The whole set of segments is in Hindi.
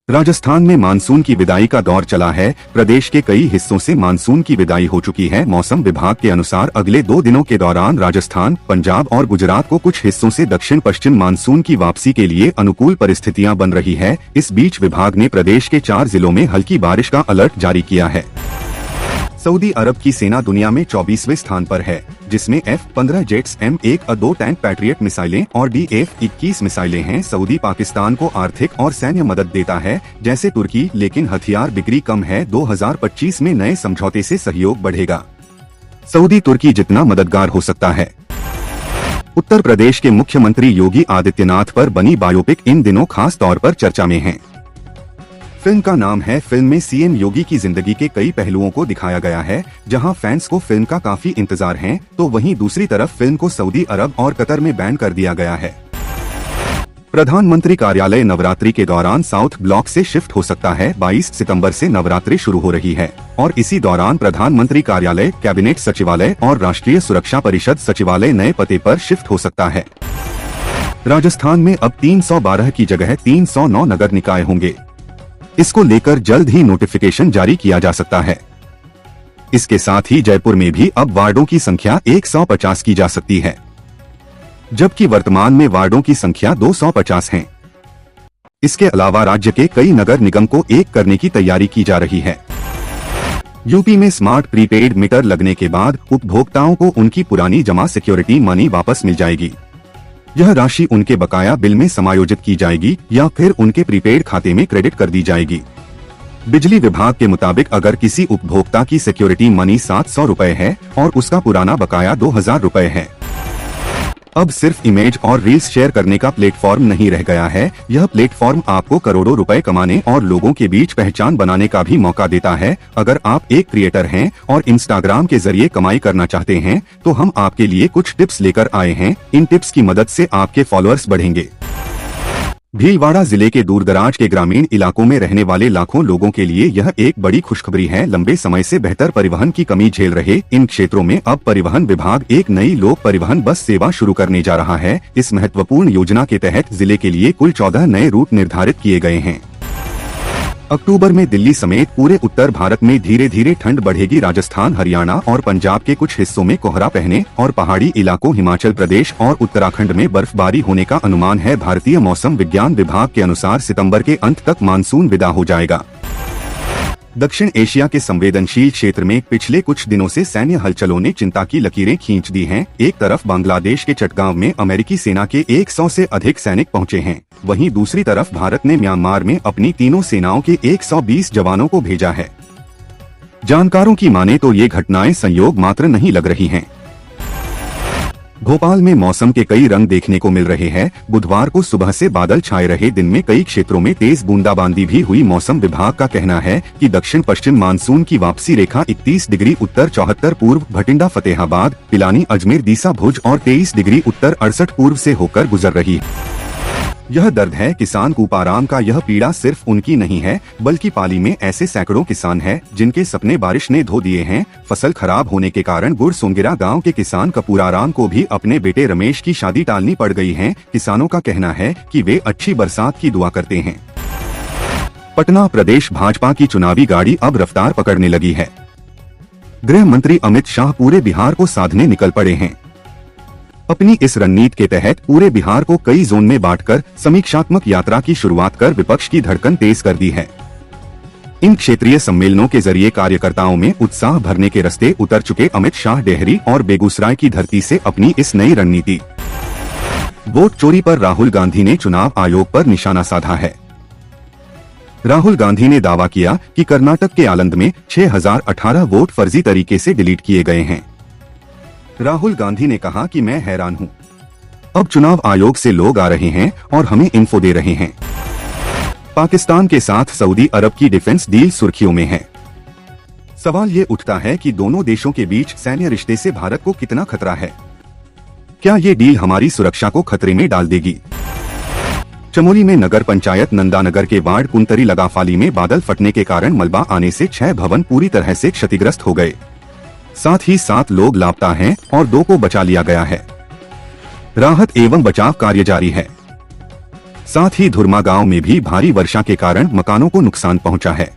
राजस्थान में मानसून की विदाई का दौर चला है। प्रदेश के कई हिस्सों से मानसून की विदाई हो चुकी है। मौसम विभाग के अनुसार अगले 2 दिनों के दौरान राजस्थान, पंजाब और गुजरात को कुछ हिस्सों से दक्षिण पश्चिम मानसून की वापसी के लिए अनुकूल परिस्थितियां बन रही है। इस बीच विभाग ने प्रदेश के 4 जिलों में हल्की बारिश का अलर्ट जारी किया है। सऊदी अरब की सेना दुनिया में 24वें स्थान पर है, जिसमें F-15 jets, M1A2 tank patriot मिसाइलें और DF-21 मिसाइलें हैं। सऊदी पाकिस्तान को आर्थिक और सैन्य मदद देता है, जैसे तुर्की, लेकिन हथियार बिक्री कम है। 2025 में नए समझौते से सहयोग बढ़ेगा। सऊदी तुर्की जितना मददगार हो सकता है। उत्तर प्रदेश के मुख्यमंत्री योगी आदित्यनाथ पर बनी बायोपिक इन दिनों खास तौर पर चर्चा में है। फिल्म का नाम है। फिल्म में सीएम योगी की जिंदगी के कई पहलुओं को दिखाया गया है। जहां फैंस को फिल्म का काफी इंतजार है, तो वहीं दूसरी तरफ फिल्म को सऊदी अरब और कतर में बैन कर दिया गया है। प्रधानमंत्री कार्यालय नवरात्रि के दौरान साउथ ब्लॉक से शिफ्ट हो सकता है। 22 सितंबर से नवरात्रि शुरू हो रही है और इसी दौरान प्रधानमंत्री कार्यालय, कैबिनेट सचिवालय और राष्ट्रीय सुरक्षा परिषद सचिवालय नए पते पर शिफ्ट हो सकता है। राजस्थान में अब 312 की जगह 309 नगर निकाय होंगे। इसको लेकर जल्द ही नोटिफिकेशन जारी किया जा सकता है। इसके साथ ही जयपुर में भी अब वार्डों की संख्या 150 की जा सकती है, जबकि वर्तमान में वार्डों की संख्या 250 है। इसके अलावा राज्य के कई नगर निगम को एक करने की तैयारी की जा रही है। यूपी में स्मार्ट प्रीपेड मीटर लगने के बाद उपभोक्ताओं को उनकी पुरानी जमा सिक्योरिटी मनी वापस मिल जाएगी। यह राशि उनके बकाया बिल में समायोजित की जाएगी या फिर उनके प्रीपेड खाते में क्रेडिट कर दी जाएगी। बिजली विभाग के मुताबिक अगर किसी उपभोक्ता की सिक्योरिटी मनी 700 रुपए है और उसका पुराना बकाया 2000 रुपए है, अब सिर्फ इमेज और रील्स शेयर करने का प्लेटफॉर्म नहीं रह गया है। यह प्लेटफॉर्म आपको करोड़ों रुपए कमाने और लोगों के बीच पहचान बनाने का भी मौका देता है। अगर आप एक क्रिएटर हैं और इंस्टाग्राम के जरिए कमाई करना चाहते हैं, तो हम आपके लिए कुछ टिप्स लेकर आए हैं। इन टिप्स की मदद से आपके फॉलोअर्स बढ़ेंगे। भीलवाड़ा जिले के दूरदराज के ग्रामीण इलाकों में रहने वाले लाखों लोगों के लिए यह एक बड़ी खुशखबरी है। लंबे समय से बेहतर परिवहन की कमी झेल रहे इन क्षेत्रों में अब परिवहन विभाग एक नई लोक परिवहन बस सेवा शुरू करने जा रहा है। इस महत्वपूर्ण योजना के तहत जिले के लिए कुल 14 नए रूट निर्धारित किए गए हैं। अक्टूबर में दिल्ली समेत पूरे उत्तर भारत में धीरे धीरे ठंड बढ़ेगी। राजस्थान, हरियाणा और पंजाब के कुछ हिस्सों में कोहरा पहने और पहाड़ी इलाकों हिमाचल प्रदेश और उत्तराखंड में बर्फबारी होने का अनुमान है। भारतीय मौसम विज्ञान विभाग के अनुसार सितंबर के अंत तक मानसून विदा हो जाएगा। दक्षिण एशिया के संवेदनशील क्षेत्र में पिछले कुछ दिनों से सैन्य हलचलों ने चिंता की लकीरें खींच दी हैं। एक तरफ बांग्लादेश के चटगांव में अमेरिकी सेना के 100 से अधिक सैनिक पहुंचे हैं, वहीं दूसरी तरफ भारत ने म्यांमार में अपनी तीनों सेनाओं के 120 जवानों को भेजा है। जानकारों की माने तो ये घटनाएं संयोग मात्र नहीं लग रही हैं। भोपाल में मौसम के कई रंग देखने को मिल रहे हैं। बुधवार को सुबह से बादल छाए रहे। दिन में कई क्षेत्रों में तेज बूंदाबांदी भी हुई। मौसम विभाग का कहना है कि दक्षिण पश्चिम मानसून की वापसी रेखा 31 डिग्री उत्तर 74 पूर्व भटिंडा फतेहाबाद, पिलानी, अजमेर, दीसा, भुज और 23 डिग्री उत्तर 68 पूर्व से होकर गुजर रही है। यह दर्द है किसान कूपाराम का। यह पीड़ा सिर्फ उनकी नहीं है, बल्कि पाली में ऐसे सैकड़ों किसान हैं जिनके सपने बारिश ने धो दिए हैं। फसल खराब होने के कारण गुड़सोंगिरा गांव के किसान कपूराराम को भी अपने बेटे रमेश की शादी टालनी पड़ गई है। किसानों का कहना है कि वे अच्छी बरसात की दुआ करते हैं। पटना, प्रदेश भाजपा की चुनावी गाड़ी अब रफ्तार पकड़ने लगी है। गृह मंत्री अमित शाह पूरे बिहार को साधने निकल पड़े हैं। अपनी इस रणनीति के तहत पूरे बिहार को कई जोन में बांटकर समीक्षात्मक यात्रा की शुरुआत कर विपक्ष की धड़कन तेज कर दी है। इन क्षेत्रीय सम्मेलनों के जरिए कार्यकर्ताओं में उत्साह भरने के रास्ते उतर चुके अमित शाह डेहरी और बेगूसराय की धरती से अपनी इस नई रणनीति वोट चोरी पर राहुल गांधी ने चुनाव आयोग पर निशाना साधा है। राहुल गांधी ने दावा किया कि कर्नाटक के आलंद में 6018 वोट फर्जी तरीके से डिलीट किए गए हैं। राहुल गांधी ने कहा कि मैं हैरान हूं। अब चुनाव आयोग से लोग आ रहे हैं और हमें इन्फो दे रहे हैं। पाकिस्तान के साथ सऊदी अरब की डिफेंस डील सुर्खियों में है। सवाल ये उठता है कि दोनों देशों के बीच सैन्य रिश्ते से भारत को कितना खतरा है। क्या ये डील हमारी सुरक्षा को खतरे में डाल देगी? चमोली में नगर पंचायत नंदानगर के वार्ड कुंतरी लगाफाली में बादल फटने के कारण मलबा आने से 6 भवन पूरी तरह से क्षतिग्रस्त हो गए। साथ ही 7 लोग लापता हैं और 2 को बचा लिया गया है। राहत एवं बचाव कार्य जारी है। साथ ही धुरमा गांव में भी भारी वर्षा के कारण मकानों को नुकसान पहुंचा है।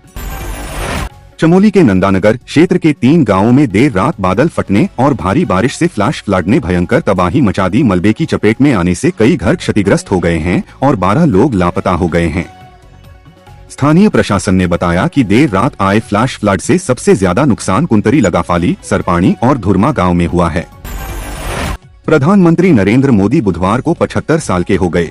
चमोली के नंदानगर क्षेत्र के 3 गांवों में देर रात बादल फटने और भारी बारिश से फ्लैश फ्लड ने भयंकर तबाही मचा दी। मलबे की चपेट में आने से कई घर क्षतिग्रस्त हो गए हैं और 12 लोग लापता हो गए हैं। स्थानीय प्रशासन ने बताया कि देर रात आए फ्लैश फ्लड से सबसे ज्यादा नुकसान कुंतरी, लगाफाली, सरपाणी और धुरमा गांव में हुआ है। प्रधानमंत्री नरेंद्र मोदी बुधवार को 75 साल के हो गए।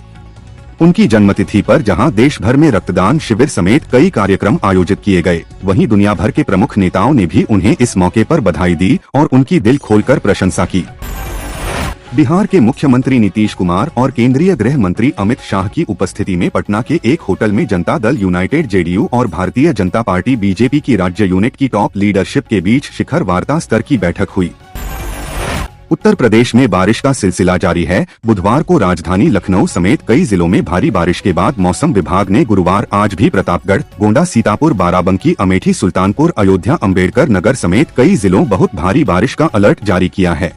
उनकी जन्मतिथि पर जहां देश भर में रक्तदान शिविर समेत कई कार्यक्रम आयोजित किए गए, वहीं दुनिया भर के प्रमुख नेताओं ने भी उन्हें इस मौके पर बधाई दी और उनकी दिल खोलकर प्रशंसा की। बिहार के मुख्यमंत्री नीतीश कुमार और केंद्रीय गृह मंत्री अमित शाह की उपस्थिति में पटना के एक होटल में जनता दल यूनाइटेड जेडीयू और भारतीय जनता पार्टी बीजेपी की राज्य यूनिट की टॉप लीडरशिप के बीच शिखर वार्ता स्तर की बैठक हुई। उत्तर प्रदेश में बारिश का सिलसिला जारी है। बुधवार को राजधानी लखनऊ समेत कई जिलों में भारी बारिश के बाद मौसम विभाग ने गुरुवार आज भी प्रतापगढ़, गोंडा, सीतापुर, बाराबंकी, अमेठी, सुल्तानपुर, अयोध्या, अंबेडकर नगर समेत कई जिलों बहुत भारी बारिश का अलर्ट जारी किया है।